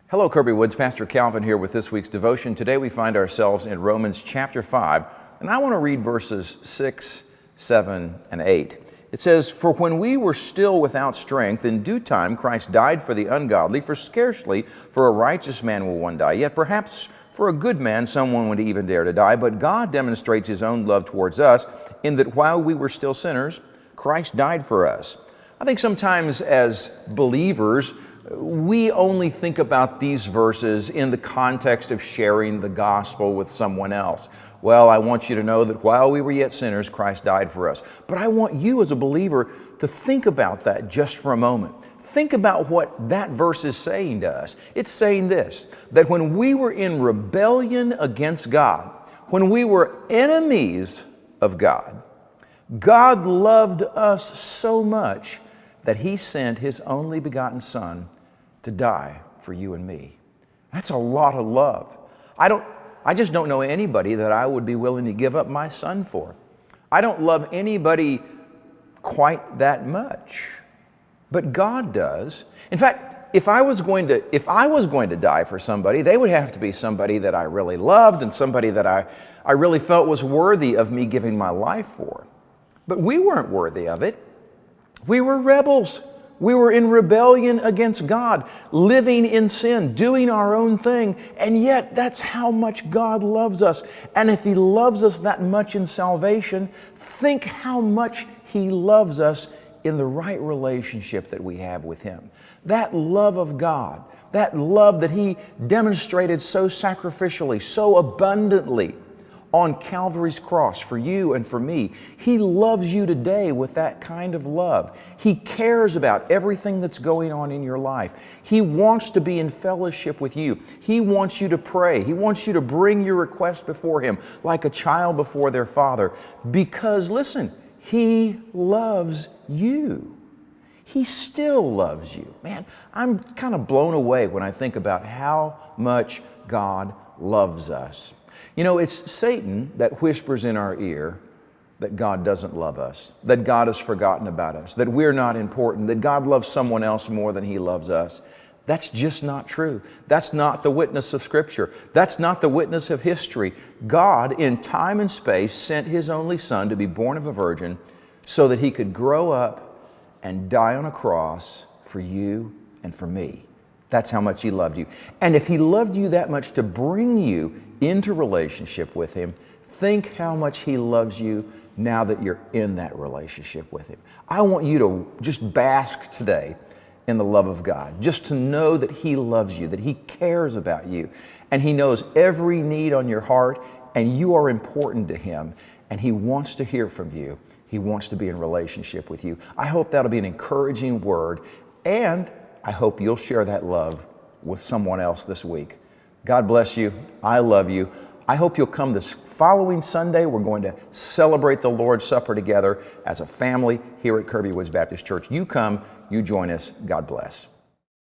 Hello, Kirby Woods. Pastor Calvin here with this week's devotion. Today we find ourselves in Romans chapter 5, and I want to read verses 6, 7, and 8. It says, "For when we were still without strength, in due time Christ died for the ungodly, for scarcely for a righteous man will one die, yet perhaps for a good man someone would even dare to die. But God demonstrates His own love towards us, in that while we were still sinners, Christ died for us." I think sometimes as believers, we only think about these verses in the context of sharing the gospel with someone else. Well, I want you to know that while we were yet sinners, Christ died for us. But I want you as a believer to think about that just for a moment. Think about what that verse is saying to us. It's saying this, that when we were in rebellion against God, when we were enemies of God, God loved us so much that He sent His only begotten Son to die for you and me. That's a lot of love. I just don't know anybody that I would be willing to give up my son for. I don't love anybody quite that much, but God does. In fact, if I was going to die for somebody, they would have to be somebody that I really loved and somebody that I really felt was worthy of me giving my life for. But we weren't worthy of it. We were rebels. We were in rebellion against God, living in sin, doing our own thing, and yet that's how much God loves us. And if He loves us that much in salvation, think how much He loves us in the right relationship that we have with Him. That love of God, that love that He demonstrated so sacrificially, so abundantly on Calvary's cross for you and for me. He loves you today with that kind of love. He cares about everything that's going on in your life. He wants to be in fellowship with you. He wants you to pray. He wants you to bring your request before Him like a child before their father. Because, listen, He loves you. He still loves you. Man, I'm kind of blown away when I think about how much God loves us. You know, it's Satan that whispers in our ear that God doesn't love us, that God has forgotten about us, that we're not important, that God loves someone else more than He loves us. That's just not true. That's not the witness of Scripture. That's not the witness of history. God, in time and space, sent His only Son to be born of a virgin so that He could grow up and die on a cross for you and for me. That's how much He loved you. And if He loved you that much to bring you into relationship with Him, think how much He loves you now that you're in that relationship with Him. I want you to just bask today in the love of God, just to know that He loves you, that He cares about you, and He knows every need on your heart, and you are important to Him, and He wants to hear from you. He wants to be in relationship with you. I hope that'll be an encouraging word, and I hope you'll share that love with someone else this week. God bless you. I love you. I hope you'll come this following Sunday. We're going to celebrate the Lord's Supper together as a family here at Kirby Woods Baptist Church. You come, you join us. God bless.